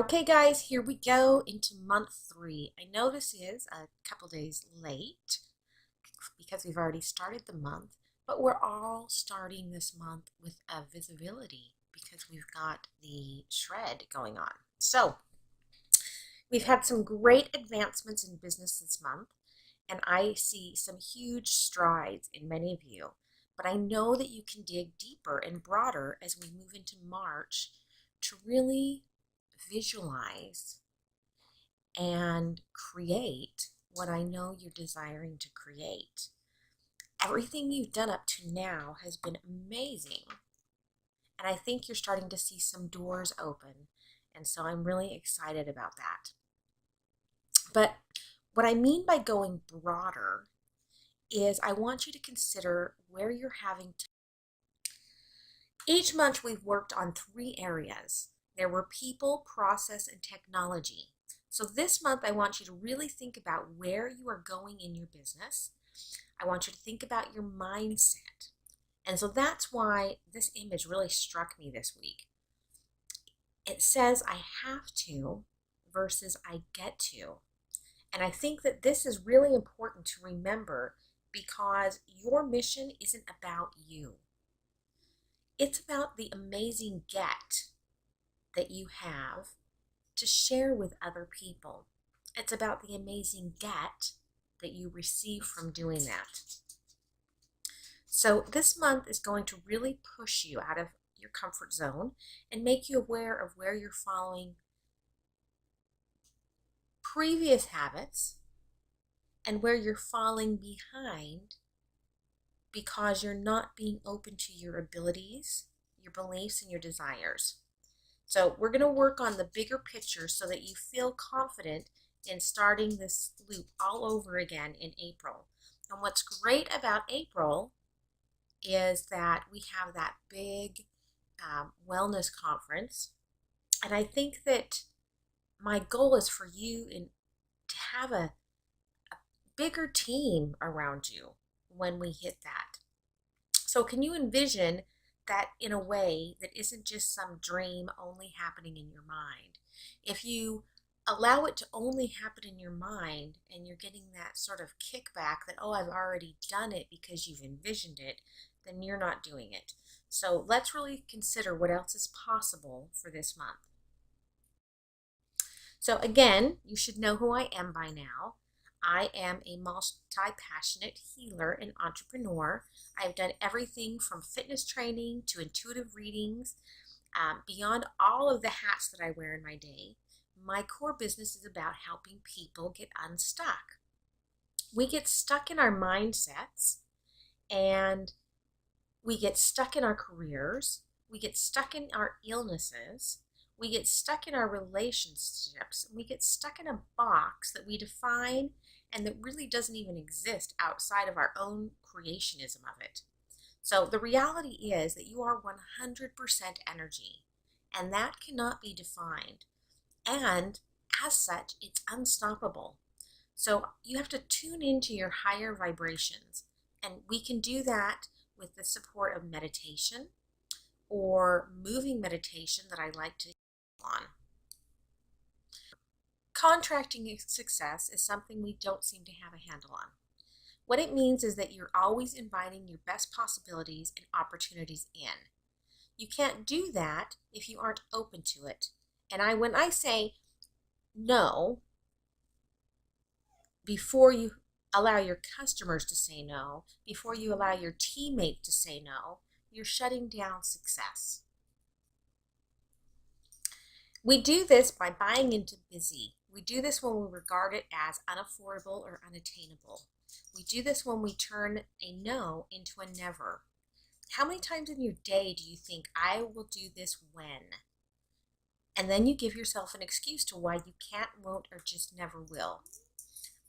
Okay, guys, here we go into month 3. I know this is a couple days late because we've already started the month, but we're all starting this month with a visibility because we've got the shred going on. So, we've had some great advancements in business this month, and I see some huge strides in many of you. But I know that you can dig deeper and broader as we move into March to really visualize and create what I know you're desiring to create. Everything you've done up to now has been amazing, and I think you're starting to see some doors open, and so I'm really excited about that. But what I mean by going broader is I want you to consider where you're having to. Each month we've worked on 3 areas. There were people, process, and technology. So this month I want you to really think about where you are going in your business. I want you to think about your mindset. And so that's why this image really struck me this week. It says I have to versus I get to. And I think that this is really important to remember because your mission isn't about you. It's about the amazing get that you have to share with other people. It's about the amazing get that you receive from doing that. So this month is going to really push you out of your comfort zone and make you aware of where you're following previous habits and where you're falling behind because you're not being open to your abilities, your beliefs, and your desires. So we're going to work on the bigger picture so that you feel confident in starting this loop all over again in April. And what's great about April is that we have that big wellness conference. And I think that my goal is for you to have a bigger team around you when we hit that. So can you envision that in a way that isn't just some dream only happening in your mind? If you allow it to only happen in your mind and you're getting that sort of kickback that, oh, I've already done it because you've envisioned it, then you're not doing it. So let's really consider what else is possible for this month. So again, you should know who I am by now. I am a multi-passionate healer and entrepreneur. I've done everything from fitness training to intuitive readings. Beyond all of the hats that I wear in my day, my core business is about helping people get unstuck. We get stuck in our mindsets and we get stuck in our careers. We get stuck in our illnesses. We get stuck in our relationships. We get stuck in a box that we define and that really doesn't even exist outside of our own creationism of it. So the reality is that you are 100% energy, and that cannot be defined. And as such, it's unstoppable. So you have to tune into your higher vibrations, and we can do that with the support of meditation or moving meditation that I like to on. Contracting success is something we don't seem to have a handle on. What it means is that you're always inviting your best possibilities and opportunities in. You can't do that if you aren't open to it. And when I say no, before you allow your customers to say no, before you allow your teammate to say no, you're shutting down success. We do this by buying into busy. We do this when we regard it as unaffordable or unattainable. We do this when we turn a no into a never. How many times in your day do you think, I will do this when? And then you give yourself an excuse to why you can't, won't, or just never will.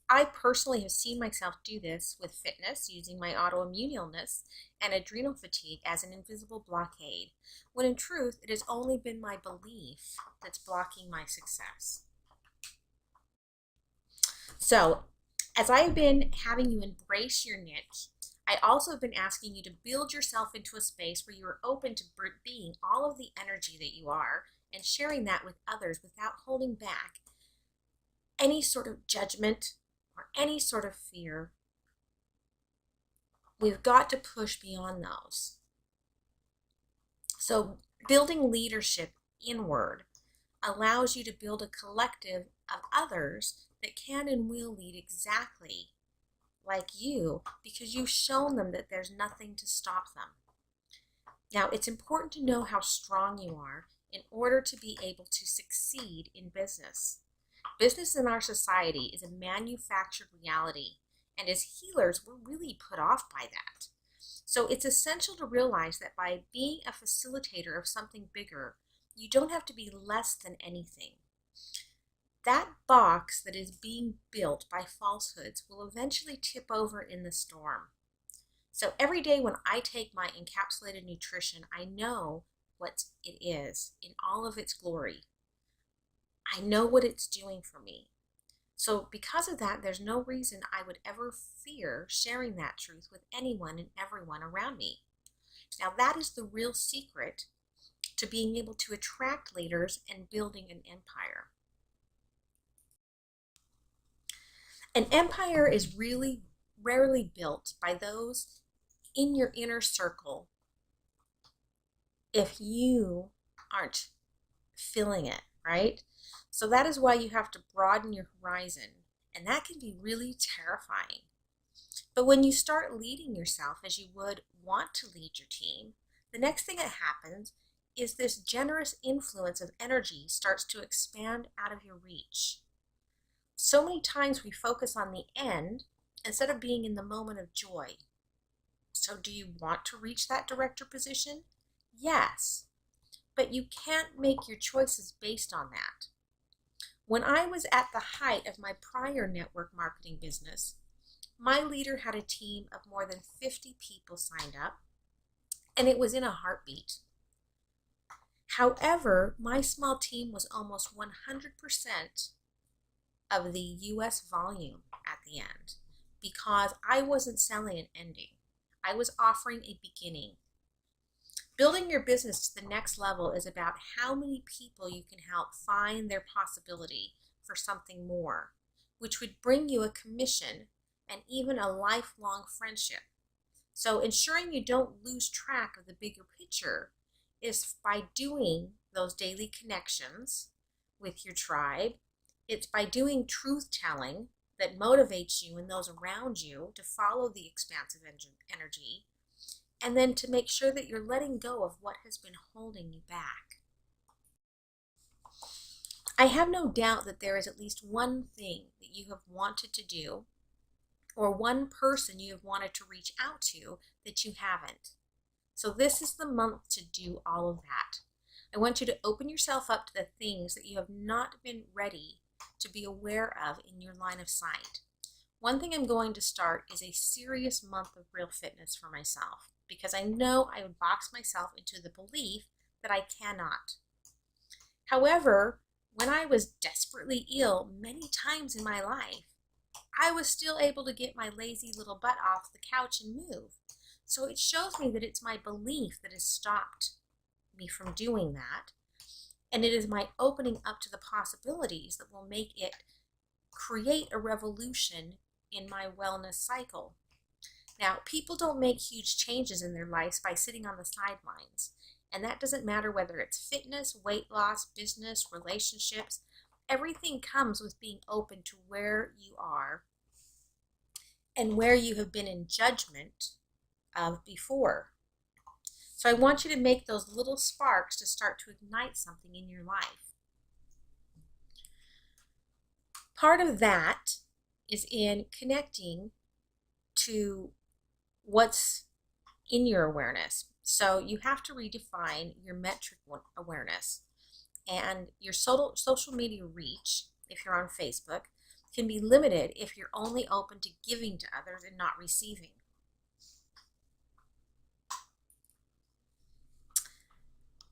I personally have seen myself do this with fitness, using my autoimmune illness and adrenal fatigue as an invisible blockade, when in truth it has only been my belief that's blocking my success. So, as I've been having you embrace your niche, I also have been asking you to build yourself into a space where you are open to being all of the energy that you are and sharing that with others without holding back any sort of judgment or any sort of fear. We've got to push beyond those. So building leadership inward allows you to build a collective of others that can and will lead exactly like you, because you've shown them that there's nothing to stop them. Now, it's important to know how strong you are in order to be able to succeed in business. Business in our society is a manufactured reality, and as healers, we're really put off by that. So it's essential to realize that by being a facilitator of something bigger, you don't have to be less than anything. That box that is being built by falsehoods will eventually tip over in the storm. So every day when I take my encapsulated nutrition, I know what it is in all of its glory. I know what it's doing for me. So because of that, there's no reason I would ever fear sharing that truth with anyone and everyone around me. Now that is the real secret to being able to attract leaders and building an empire. An empire is really rarely built by those in your inner circle if you aren't feeling it, right? So that is why you have to broaden your horizon, and that can be really terrifying. But when you start leading yourself as you would want to lead your team, the next thing that happens is this generous influence of energy starts to expand out of your reach. So many times we focus on the end instead of being in the moment of joy. So do you want to reach that director position? Yes, but you can't make your choices based on that. When I was at the height of my prior network marketing business, my leader had a team of more than 50 people signed up, and it was in a heartbeat. However, my small team was almost 100% of the US volume at the end because I wasn't selling an ending. I was offering a beginning. Building your business to the next level is about how many people you can help find their possibility for something more, which would bring you a commission and even a lifelong friendship. So ensuring you don't lose track of the bigger picture is by doing those daily connections with your tribe. It's by doing truth telling that motivates you and those around you to follow the expansive energy, and then to make sure that you're letting go of what has been holding you back. I have no doubt that there is at least one thing that you have wanted to do, or one person you have wanted to reach out to that you haven't. So this is the month to do all of that. I want you to open yourself up to the things that you have not been ready to be aware of in your line of sight. One thing I'm going to start is a serious month of real fitness for myself, because I know I would box myself into the belief that I cannot. However, when I was desperately ill many times in my life, I was still able to get my lazy little butt off the couch and move. So it shows me that it's my belief that has stopped me from doing that. And it is my opening up to the possibilities that will make it create a revolution in my wellness cycle. Now, people don't make huge changes in their lives by sitting on the sidelines. And that doesn't matter whether it's fitness, weight loss, business, relationships. Everything comes with being open to where you are and where you have been in judgment of before. So I want you to make those little sparks to start to ignite something in your life. Part of that is in connecting to what's in your awareness. So you have to redefine your metric awareness. And your social media reach, if you're on Facebook, can be limited if you're only open to giving to others and not receiving.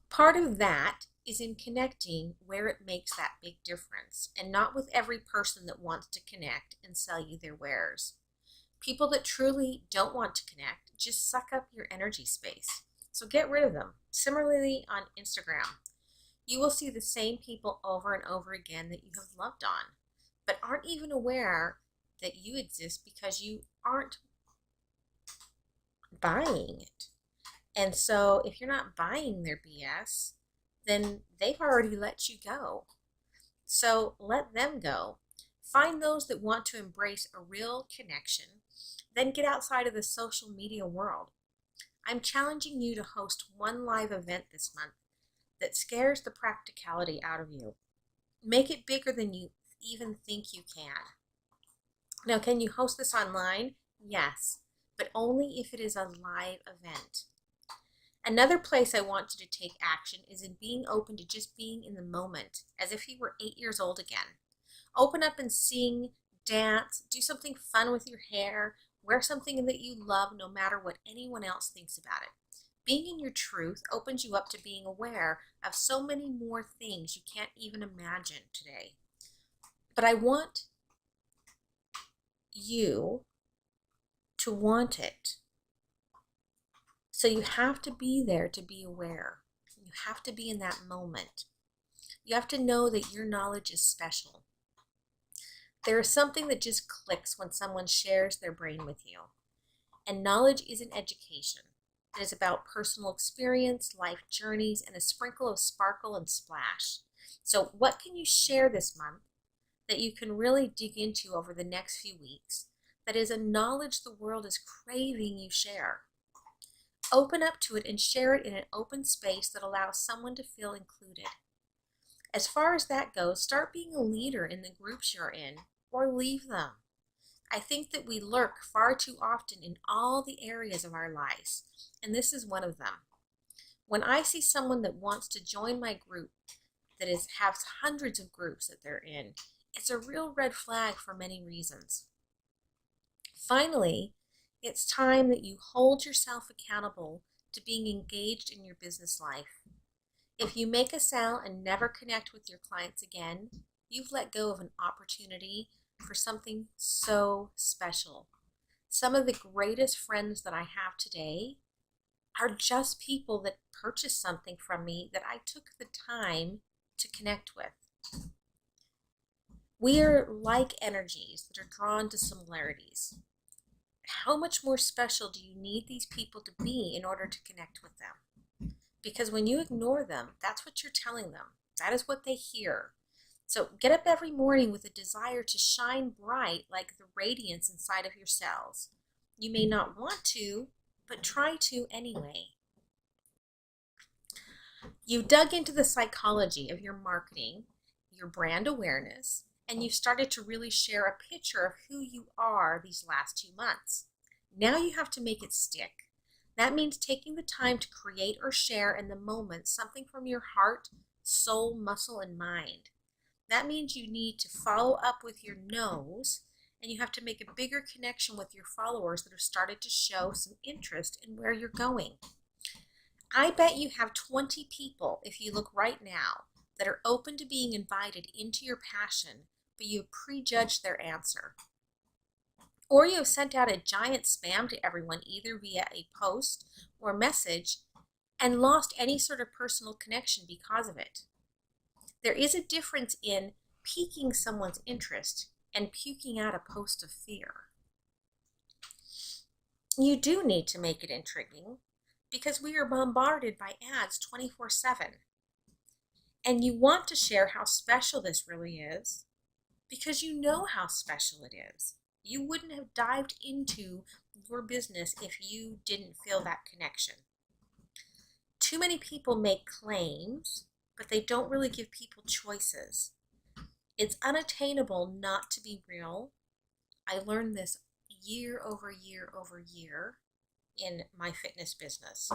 Part of that is in connecting where it makes that big difference, and not with every person that wants to connect and sell you their wares. People that truly don't want to connect just suck up your energy space. So get rid of them. Similarly on Instagram, You will see the same people over and over again that you have loved on, but aren't even aware that you exist because you aren't buying it. And so if you're not buying their BS, then they've already let you go. So let them go. Find those that want to embrace a real connection. Then get outside of the social media world. I'm challenging you to host one live event this month that scares the practicality out of you. Make it bigger than you even think you can. Now, can you host this online? Yes, but only if it is a live event. Another place I want you to take action is in being open to just being in the moment, as if you were 8 years old again. Open up and sing, dance, do something fun with your hair, wear something that you love no matter what anyone else thinks about it. Being in your truth opens you up to being aware of so many more things you can't even imagine today. But I want you to want it. So you have to be there to be aware. You have to be in that moment. You have to know that your knowledge is special. There is something that just clicks when someone shares their brain with you. And knowledge isn't education. It is about personal experience, life journeys, and a sprinkle of sparkle and splash. So what can you share this month that you can really dig into over the next few weeks that is a knowledge the world is craving you share? Open up to it and share it in an open space that allows someone to feel included. As far as that goes, start being a leader in the groups you're in or leave them. I think that we lurk far too often in all the areas of our lives, and this is one of them. When I see someone that wants to join my group that has hundreds of groups that they're in, it's a real red flag for many reasons. Finally, it's time that you hold yourself accountable to being engaged in your business life. If you make a sale and never connect with your clients again, you've let go of an opportunity for something so special. Some of the greatest friends that I have today are just people that purchased something from me that I took the time to connect with. We are like energies that are drawn to similarities. How much more special do you need these people to be in order to connect with them? Because when you ignore them, that's what you're telling them. That is what they hear. So get up every morning with a desire to shine bright like the radiance inside of your cells. You may not want to, but try to anyway. You dug into the psychology of your marketing, your brand awareness, and you've started to really share a picture of who you are these last 2 months. Now you have to make it stick. That means taking the time to create or share in the moment something from your heart, soul, muscle, and mind. That means you need to follow up with your nose, and you have to make a bigger connection with your followers that have started to show some interest in where you're going. I bet you have 20 people, if you look right now, that are open to being invited into your passion, but you have prejudged their answer. Or you have sent out a giant spam to everyone, either via a post or message, and lost any sort of personal connection because of it. There is a difference in piquing someone's interest and puking out a post of fear. You do need to make it intriguing because we are bombarded by ads 24/7. And you want to share how special this really is because you know how special it is. You wouldn't have dived into your business if you didn't feel that connection. Too many people make claims, but they don't really give people choices. It's unattainable not to be real. I learned this year over year over year in my fitness business.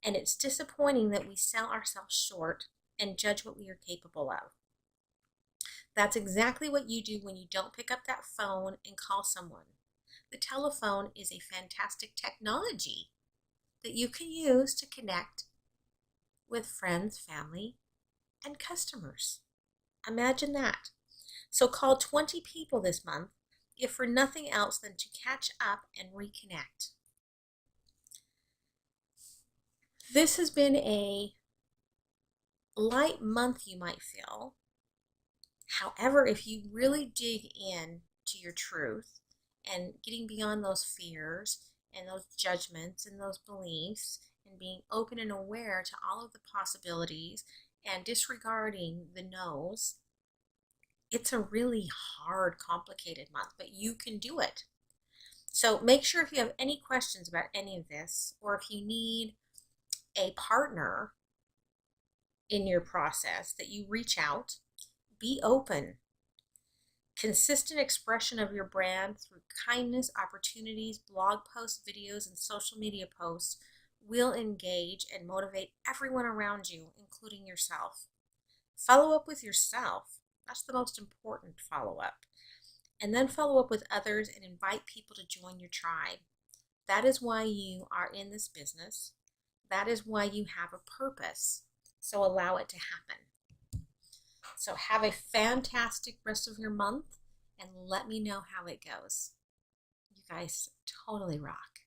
And it's disappointing that we sell ourselves short and judge what we are capable of. That's exactly what you do when you don't pick up that phone and call someone. The telephone is a fantastic technology that you can use to connect with friends, family, and customers. Imagine that. So call 20 people this month, if for nothing else than to catch up and reconnect. This has been a light month you might feel. However, if you really dig in to your truth and getting beyond those fears and those judgments and those beliefs and being open and aware to all of the possibilities and disregarding the no's, it's a really hard, complicated month, but you can do it. So make sure if you have any questions about any of this, or if you need a partner in your process, that you reach out. Be open. Consistent expression of your brand through kindness, opportunities, blog posts, videos, and social media posts will engage and motivate everyone around you, including yourself. Follow up with yourself. That's the most important follow-up. And then follow up with others and invite people to join your tribe. That is why you are in this business. That is why you have a purpose. So allow it to happen. So have a fantastic rest of your month and let me know how it goes. You guys totally rock.